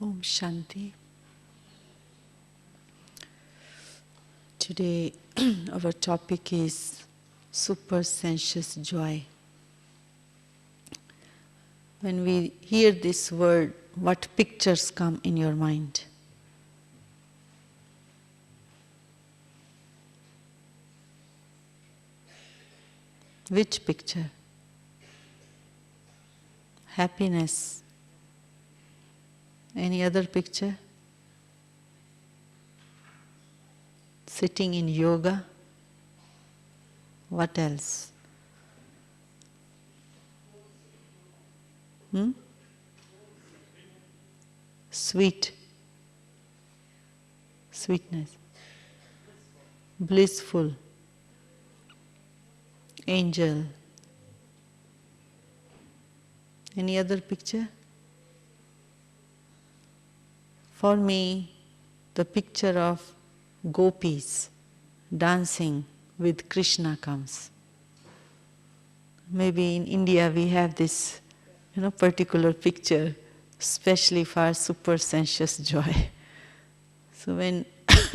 Om Shanti. Today our topic is super sensuous joy. When we hear this word, what pictures come in your mind? Which picture? Happiness. Any other picture? Sitting in yoga? What else? Sweetness. Blissful. Angel. Any other picture? For me, the picture of gopis dancing with Krishna comes. Maybe in India we have this, particular picture, especially for super sensuous joy. So when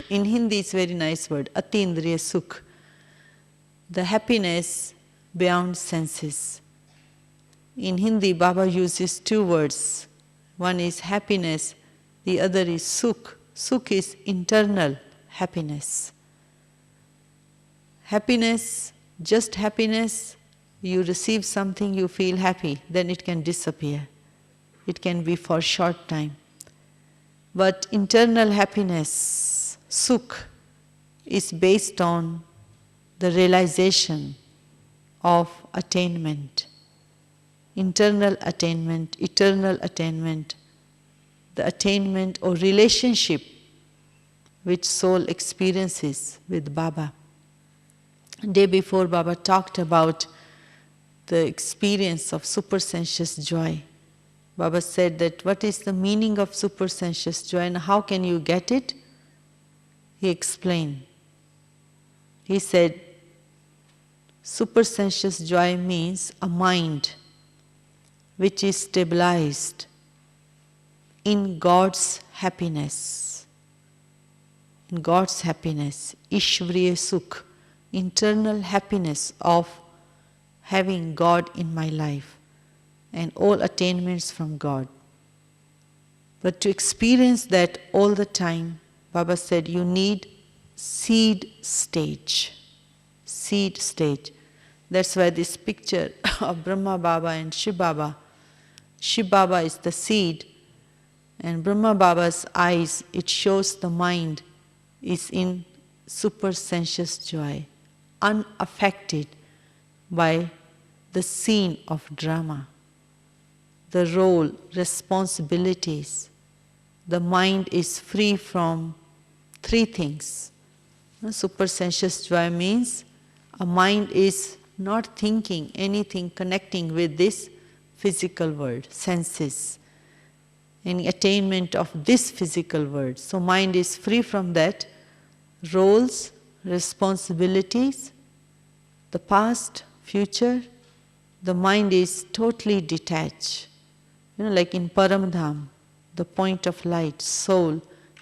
in Hindi it's a very nice word, atindriya sukh, the happiness beyond senses. In Hindi, Baba uses two words. One is happiness, the other is sukh. Sukh is internal happiness. Happiness, just happiness, you receive something, you feel happy, then it can disappear. It can be for short time. But internal happiness, sukh, is based on the realization of attainment. Internal attainment, eternal attainment, the attainment or relationship which soul experiences with Baba. Day before, Baba talked about the experience of supersensuous joy. Baba said that what is the meaning of supersensuous joy and how can you get it? He explained. He said, supersensuous joy means a mind which is stabilized in God's happiness. In God's happiness, Ishvariya Sukh, internal happiness of having God in my life and all attainments from God. But to experience that all the time, Baba said you need seed stage. Seed stage. That's why this picture of Brahma Baba and Shiv Baba, Shiv Baba is the seed, and Brahma Baba's eyes, it shows the mind is in super sensuous joy, unaffected by the scene of drama, the role, responsibilities. The mind is free from three things. Super sensuous joy means a mind is not thinking anything connecting with this physical world, senses, any attainment of this physical world. So mind is free from that, roles, responsibilities, the past, future, the mind is totally detached. Like in Paramdham, the point of light, soul,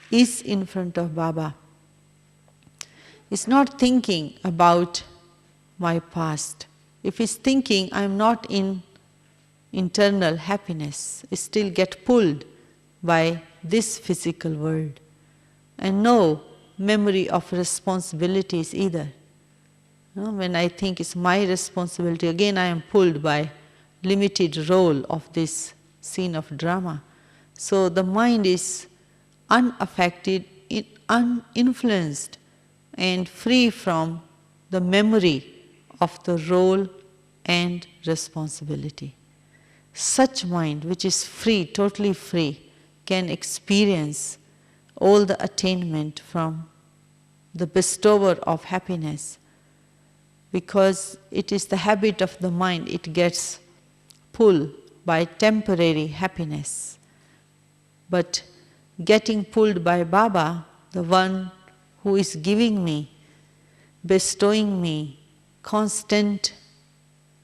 is in front of Baba. It's not thinking about my past. If it's thinking, I'm not in internal happiness, it still get pulled by this physical world. And no memory of responsibilities either. When I think it's my responsibility, again I am pulled by limited role of this scene of drama. So the mind is unaffected, uninfluenced and free from the memory of the role and responsibility. Such mind, which is free, totally free, can experience all the attainment from the bestower of happiness, because it is the habit of the mind, it gets pulled by temporary happiness. But getting pulled by Baba, the one who is giving me, bestowing me constant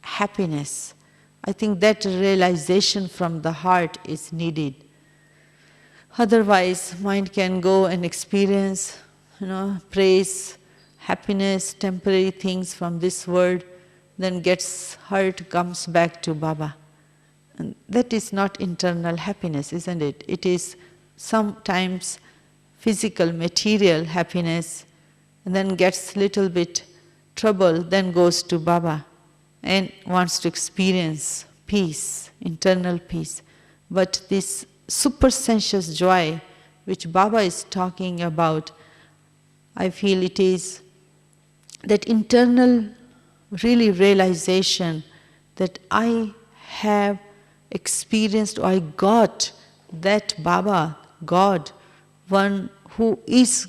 happiness, I think that realization from the heart is needed. Otherwise, mind can go and experience, praise, happiness, temporary things from this world, then gets hurt, comes back to Baba. And that is not internal happiness, isn't it? It is sometimes physical, material happiness, and then gets little bit trouble, then goes to Baba and wants to experience peace, internal peace. But this supersensuous joy which Baba is talking about, I feel it is that internal really realization that I have experienced, or I got that Baba, God, one who is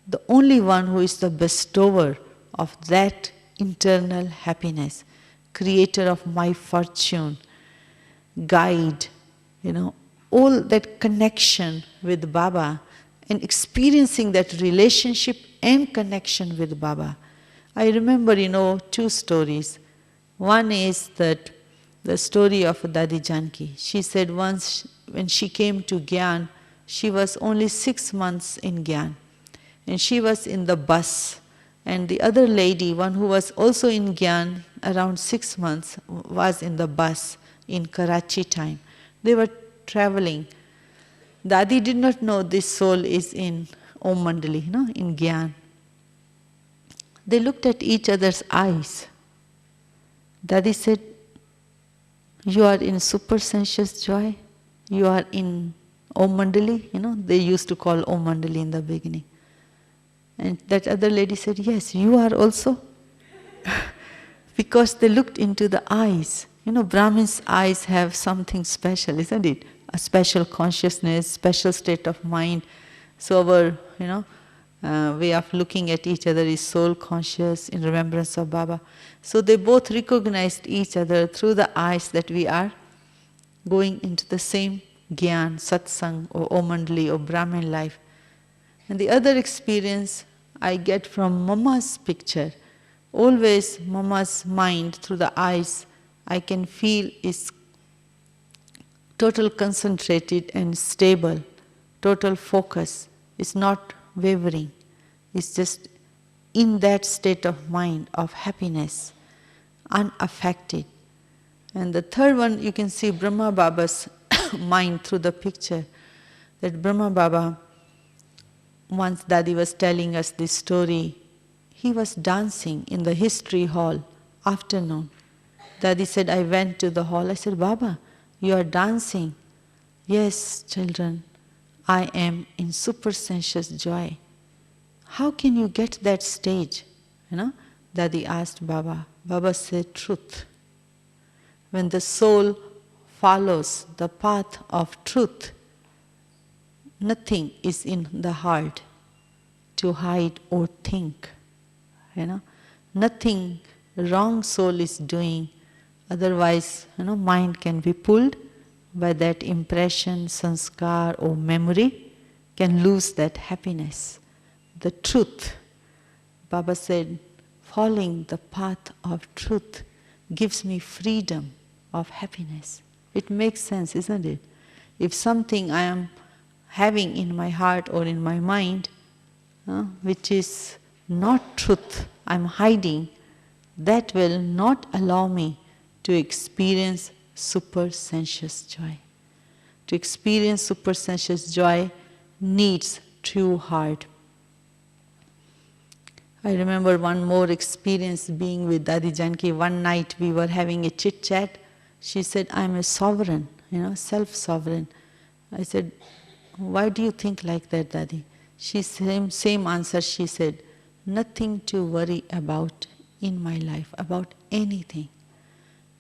the only one who is the bestower of that internal happiness, creator of my fortune, guide, all that connection with Baba and experiencing that relationship and connection with Baba. I remember, two stories. One is that the story of Dadi Janki. She said once when she came to Gyan, she was only 6 months in Gyan. And she was in the bus. And the other lady, one who was also in Gyan, around 6 months, was in the bus in Karachi time. They were traveling. Dadi did not know this soul is in Om Mandali, in Gyan. They looked at each other's eyes. Dadi said, "You are in supersensuous joy. You are in Om Mandali." They used to call Om Mandali in the beginning. And that other lady said, "Yes, you are also." Because they looked into the eyes. Brahmin's eyes have something special, isn't it? A special consciousness, special state of mind. So our, way of looking at each other is soul conscious in remembrance of Baba. So they both recognized each other through the eyes that we are going into the same Gyan, Satsang or Om Mandali or Brahmin life. And the other experience I get from Mama's picture. Always Mama's mind through the eyes I can feel is total concentrated and stable, total focus. It's not wavering. It's just in that state of mind of happiness, unaffected. And the third one, you can see Brahma Baba's mind through the picture. That Brahma Baba, once Dadi was telling us this story, he was dancing in the history hall, afternoon. Dadi said, I went to the hall. I said, Baba, you are dancing. Yes, children, I am in supersensuous joy. How can you get that stage? Dadi asked Baba. Baba said, truth. When the soul follows the path of truth, nothing is in the heart to hide or think. Nothing wrong soul is doing. Otherwise, mind can be pulled by that impression, sanskar or memory, can lose that happiness. The truth, Baba said, following the path of truth gives me freedom of happiness. It makes sense, isn't it? If something I am having in my heart or in my mind, which is not truth, I am hiding, that will not allow me to experience supersensuous joy. To experience supersensuous joy needs true heart. I remember one more experience being with Dadi Janki. One night we were having a chit-chat. She said, I am a sovereign, self-sovereign. I said, why do you think like that, Dadi? Same answer she said, nothing to worry about in my life, about anything.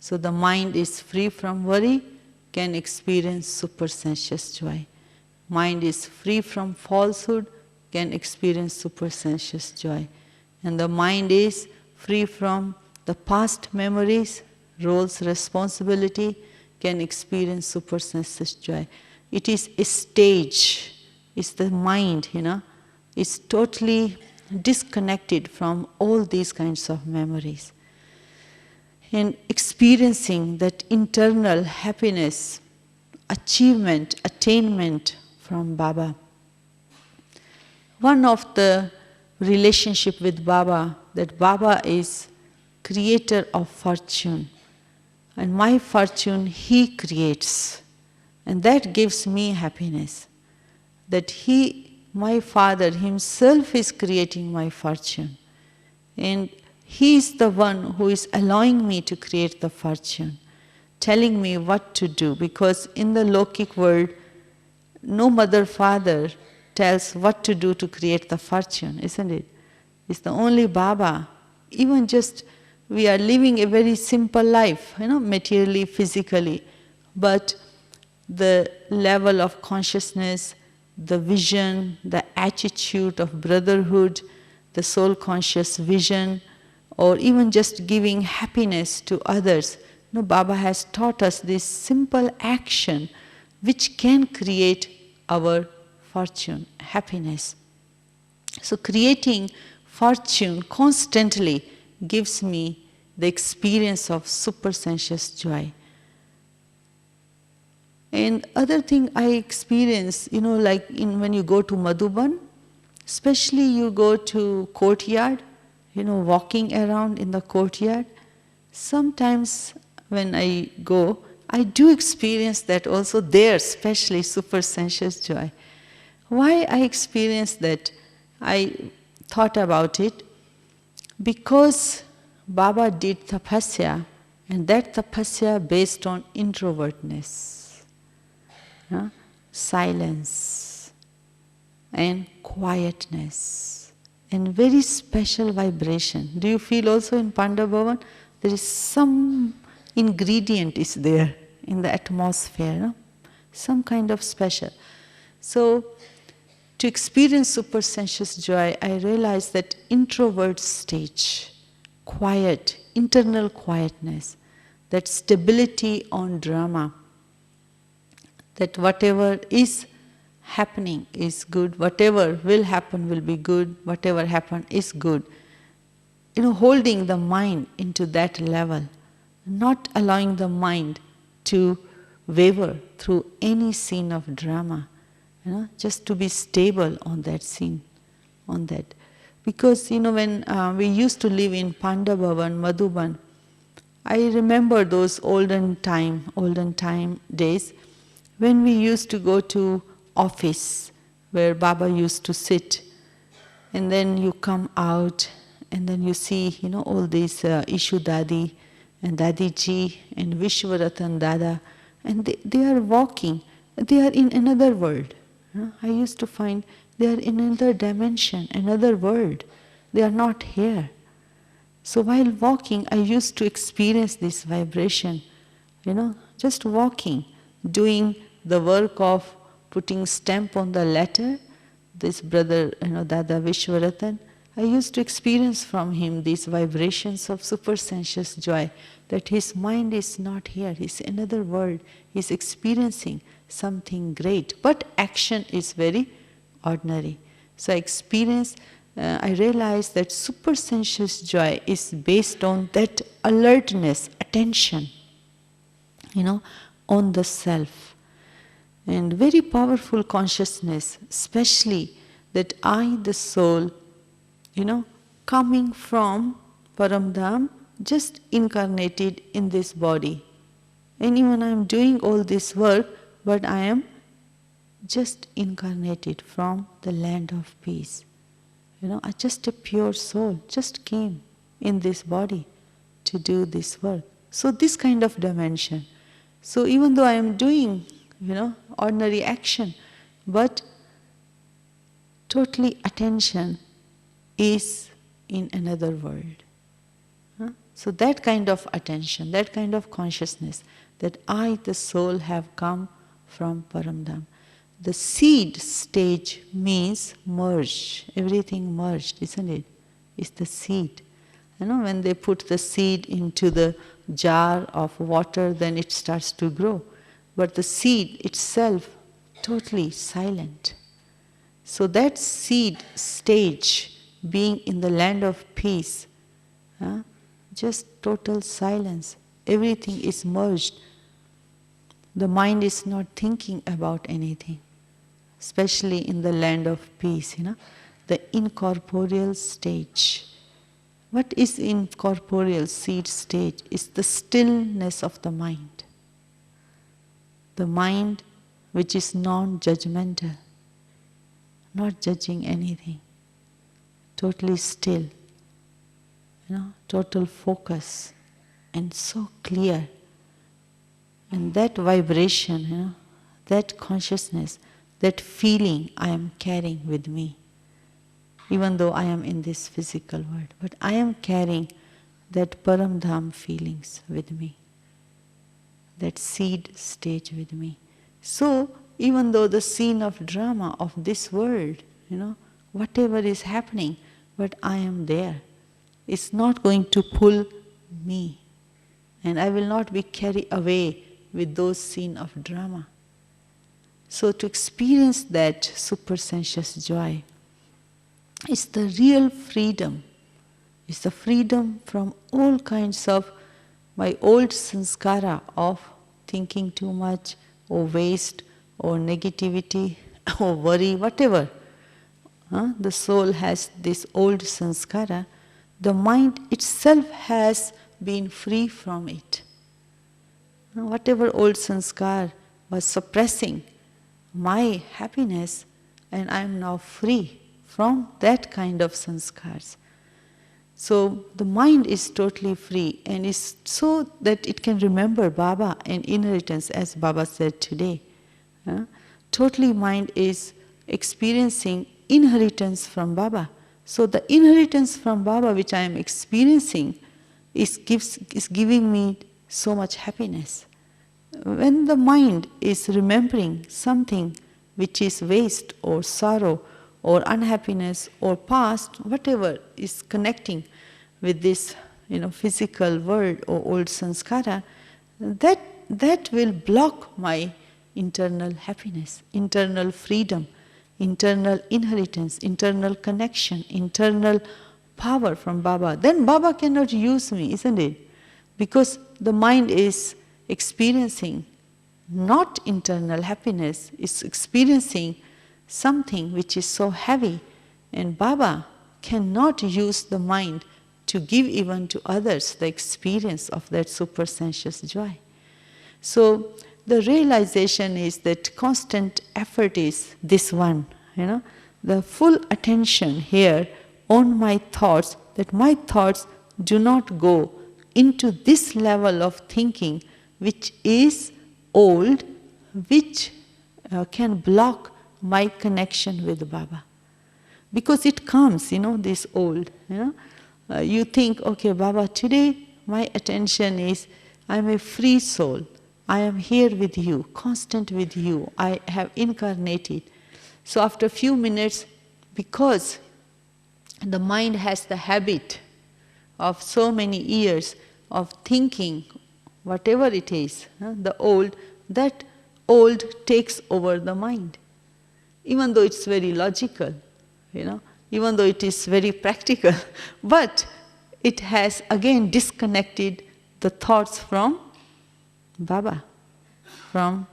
So the mind is free from worry, can experience supersensuous joy. Mind is free from falsehood, can experience supersensuous joy. And the mind is free from the past memories, roles, responsibility, can experience supersensuous joy. It is a stage. It's the mind, is totally disconnected from all these kinds of memories. And experiencing that internal happiness, achievement, attainment from Baba. One of the relationship with Baba, that Baba is creator of fortune, and my fortune he creates, and that gives me happiness, that he, my father himself, is creating my fortune, and he is the one who is allowing me to create the fortune, telling me what to do, because in the Lokik world no mother father tells what to do to create the fortune, isn't it? It's the only Baba. Even just we are living a very simple life, materially, physically, but the level of consciousness, the vision, the attitude of brotherhood, the soul conscious vision, or even just giving happiness to others. Baba has taught us this simple action which can create our fortune, happiness. So creating fortune constantly gives me the experience of super sensuous joy. And other thing I experience, like when you go to Madhuban, especially you go to courtyard, walking around in the courtyard, sometimes when I go, I do experience that also there, especially super sensuous joy. Why I experience that? I thought about it because Baba did tapasya, and that tapasya based on introvertness, silence and quietness and very special vibration. Do you feel also in Pandavavan? There is some ingredient is there in the atmosphere, some kind of special. So, to experience super sensuous joy, I realized that introvert stage, quiet, internal quietness, that stability on drama, that whatever is happening is good, whatever will happen will be good, whatever happened is good. Holding the mind into that level, not allowing the mind to waver through any scene of drama, just to be stable on that scene, on that. Because, when we used to live in Pandavavan, Madhuban, I remember those olden time days when we used to go to office where Baba used to sit, and then you come out and then you see, all these Ishu Dadi and Dadi Ji and Vishwaratan Dada, and they are walking, they are in another world. I used to find they are in another dimension, another world. They are not here. So while walking, I used to experience this vibration, just walking, doing the work of putting stamp on the letter. This brother, Dada Vishwaratan, I used to experience from him these vibrations of super sensuous joy, that his mind is not here, he's in another world, he's experiencing something great, but action is very ordinary. So I realized that super sensuous joy is based on that alertness, attention, on the self. And very powerful consciousness, especially that I, the soul, coming from Paramdham, just incarnated in this body. And even I am doing all this work, but I am just incarnated from the land of peace. Just a pure soul, just came in this body to do this work. So this kind of dimension. So even though I am doing, ordinary action, but totally attention is in another world. So that kind of attention, that kind of consciousness, that I, the soul, have come from Paramdham. The seed stage means merge, everything merged, isn't it? It's the seed. When they put the seed into the jar of water, then it starts to grow. But the seed itself, totally silent. So that seed stage, being in the land of peace, just total silence. Everything is merged. The mind is not thinking about anything. especially in the land of peace, the incorporeal stage. What is incorporeal seed stage? Is the stillness of the mind. The mind which is non-judgmental, not judging anything, totally still, total focus, and so clear. And that vibration, that consciousness, that feeling I am carrying with me, even though I am in this physical world, but I am carrying that Paramdham feelings with me, that seed stage with me. So, even though the scene of drama of this world, whatever is happening, but I am there. It's not going to pull me, and I will not be carried away with those scenes of drama. So to experience that supersensuous joy is the real freedom. It's the freedom from all kinds of my old sanskara of thinking too much, or waste, or negativity, or worry, whatever. The soul has this old sanskara. The mind itself has been free from it. Whatever old sanskar was suppressing my happiness, and I am now free from that kind of sanskars. So the mind is totally free, and is so that it can remember Baba and inheritance, as Baba said today. Totally mind is experiencing inheritance from Baba. So the inheritance from Baba which I am experiencing is giving me so much happiness. When the mind is remembering something which is waste or sorrow or unhappiness or past, whatever is connecting with this physical world or old sanskara, that will block my internal happiness, internal freedom, internal inheritance, internal connection, internal power from Baba. Then Baba cannot use me, isn't it? Because the mind is experiencing not internal happiness, is experiencing something which is so heavy, and Baba cannot use the mind to give even to others the experience of that supersensuous joy. So the realization is that constant effort is this one, the full attention here on my thoughts, that my thoughts do not go into this level of thinking which is old, which can block my connection with Baba. Because it comes, this old, you think, okay, Baba, today my attention is, I am a free soul. I am here with you, constant with you. I have incarnated. So after a few minutes, because the mind has the habit of so many years of thinking, whatever it is, the old, that old takes over the mind. Even though it's very logical, even though it is very practical, but it has again disconnected the thoughts from Baba, from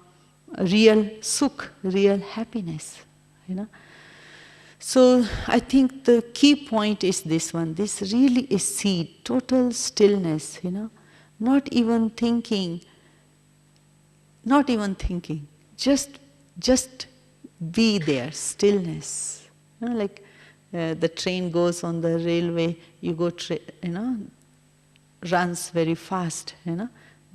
real sukh, real happiness, So I think the key point is this one. This really is seed, total stillness, not even thinking, just be there, stillness. Like the train goes on the railway, you go, runs very fast,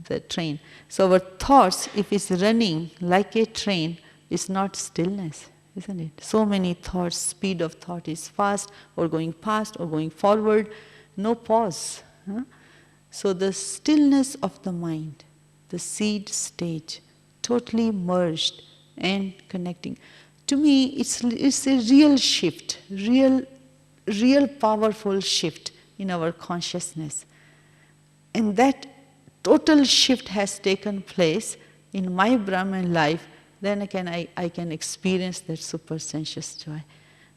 the train. So our thoughts, if it's running like a train, is not stillness, isn't it? So many thoughts, speed of thought is fast, or going past, or going forward, no pause. So the stillness of the mind, the seed stage, totally merged and connecting. To me, it's a real shift, real powerful shift in our consciousness. And that total shift has taken place in my Brahman life, then I can experience that supersensuous joy.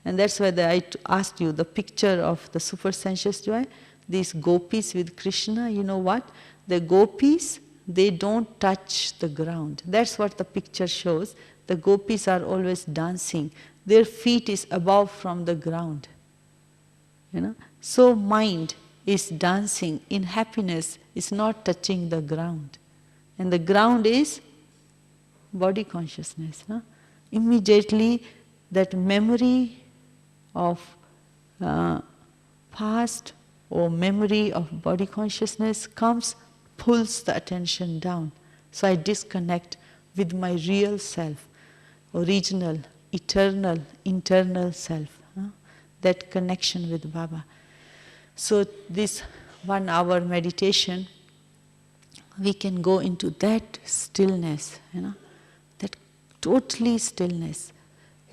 And that's why I asked you the picture of the supersensuous joy, these gopis with Krishna, you know what? The gopis, they don't touch the ground. That's what the picture shows. The gopis are always dancing. Their feet is above from the ground. So mind is dancing in happiness, is not touching the ground. And the ground is body consciousness. Immediately that memory of past or memory of body consciousness comes, pulls the attention down. So I disconnect with my real self, original, eternal, internal self. That connection with Baba. So this 1 hour meditation, we can go into that stillness, that totally stillness.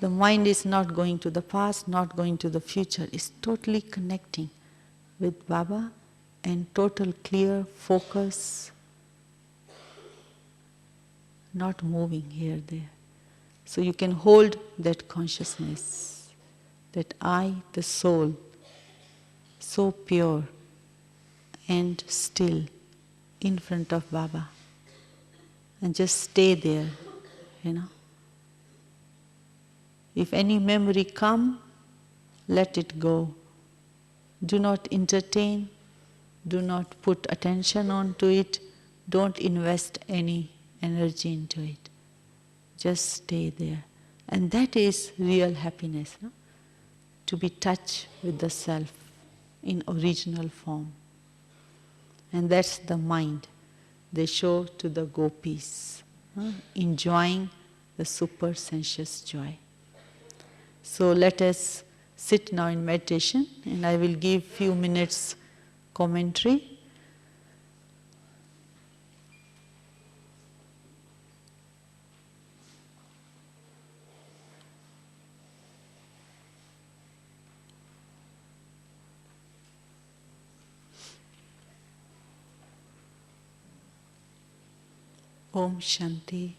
The mind is not going to the past, not going to the future. It's totally connecting with Baba and total clear focus, not moving here, there. So you can hold that consciousness, that I, the soul, so pure and still in front of Baba. And just stay there, If any memory come, let it go. Do not entertain, do not put attention onto it, don't invest any energy into it. Just stay there. And that is real happiness, to be touched with the self in original form. And that's the mind they show to the gopis, enjoying the super sensuous joy. So let us sit now in meditation, and I will give few minutes commentary. Om Shanti.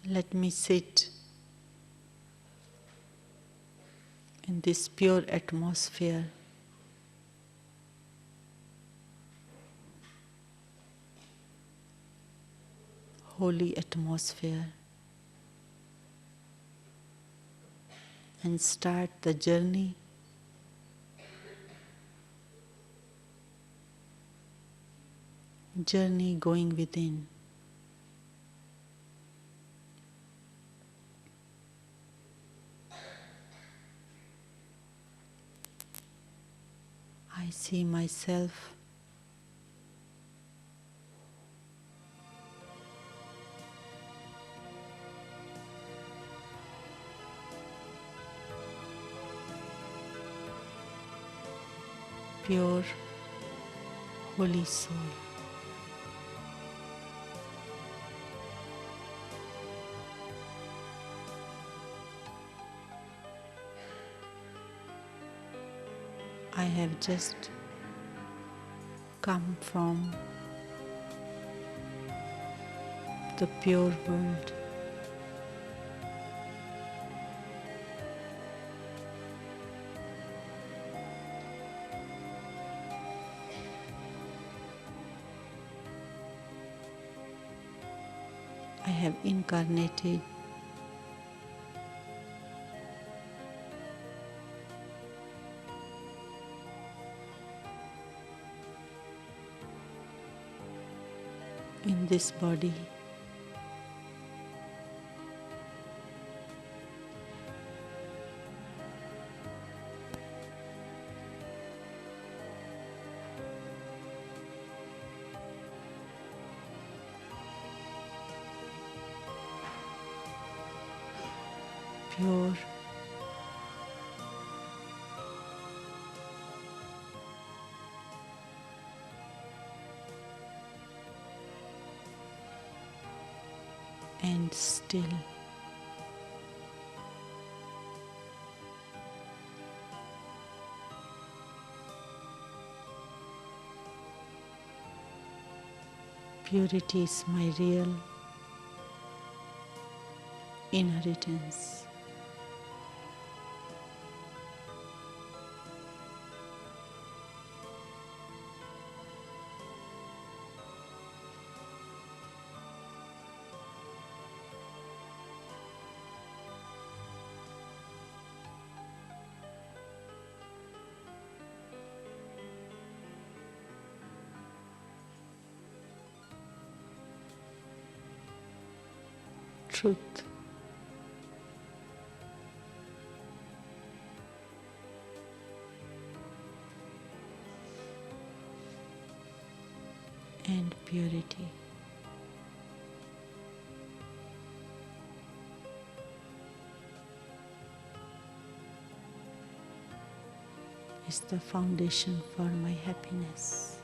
Let me sit in this pure atmosphere. Holy atmosphere. And start the journey going within. I see myself pure, holy soul. I have just come from the pure world. I have incarnated in this body. Pure, and still. Purity is my real inheritance. truth. And purity. Is the foundation for my happiness.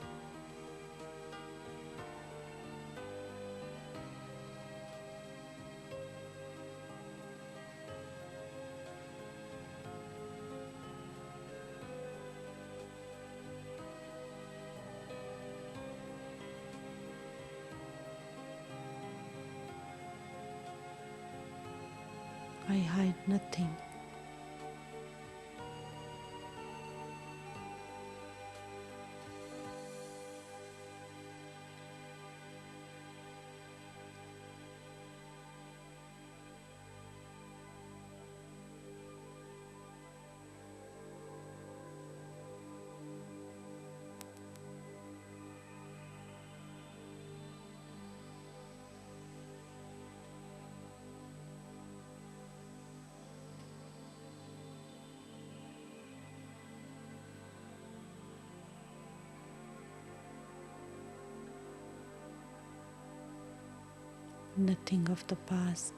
I hide nothing. Nothing of the past.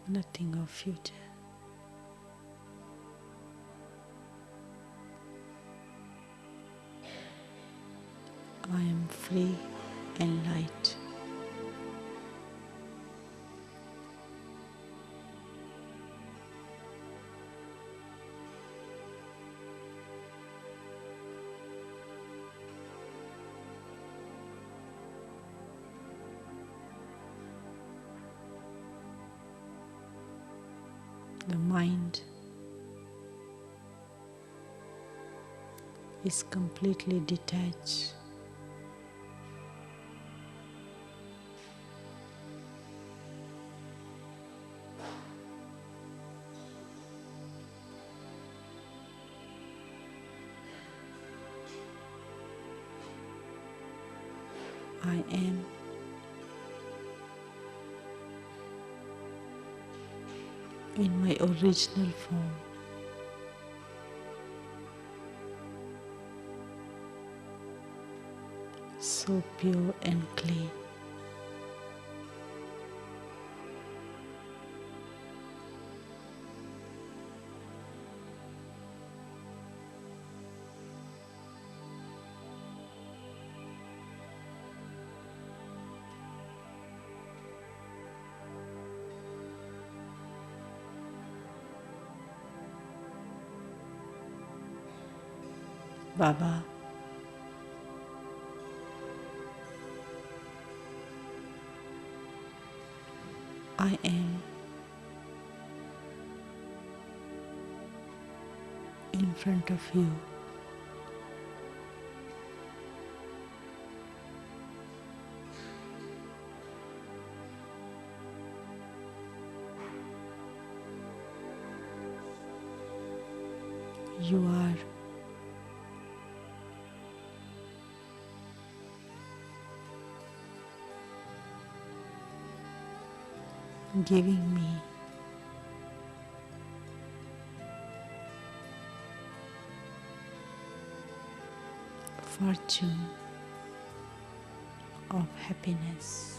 Nothing of future. I am free and light. The mind is completely detached. I am in my original form. So pure and clean. Baba, I am in front of you. You are giving me fortune of happiness.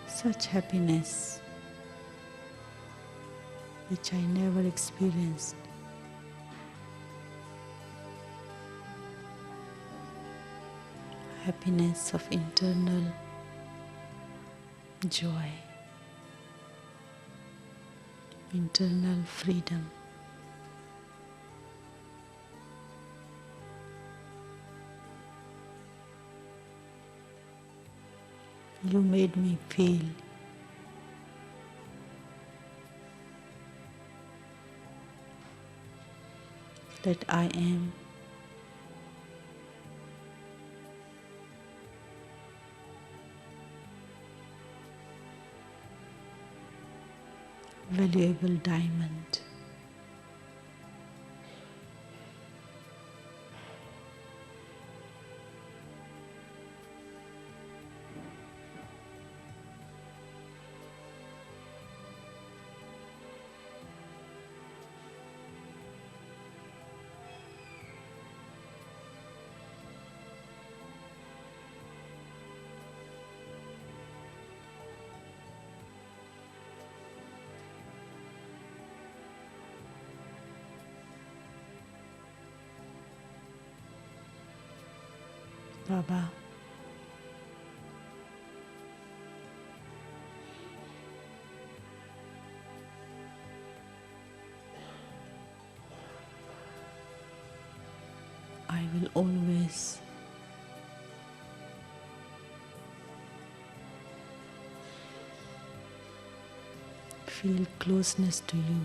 Such happiness which I never experienced. Happiness of internal joy, internal freedom. You made me feel that I am valuable diamond. Baba, I will always feel closeness to you.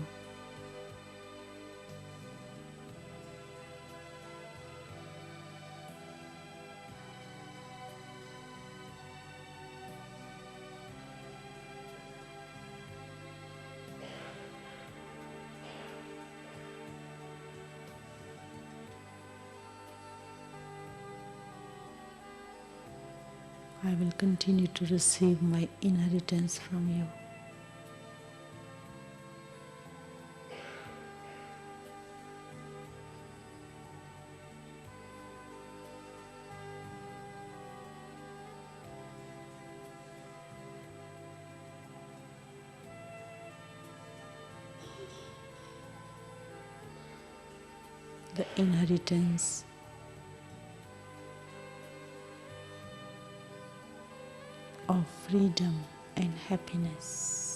I will continue to receive my inheritance from you. The inheritance of freedom and happiness.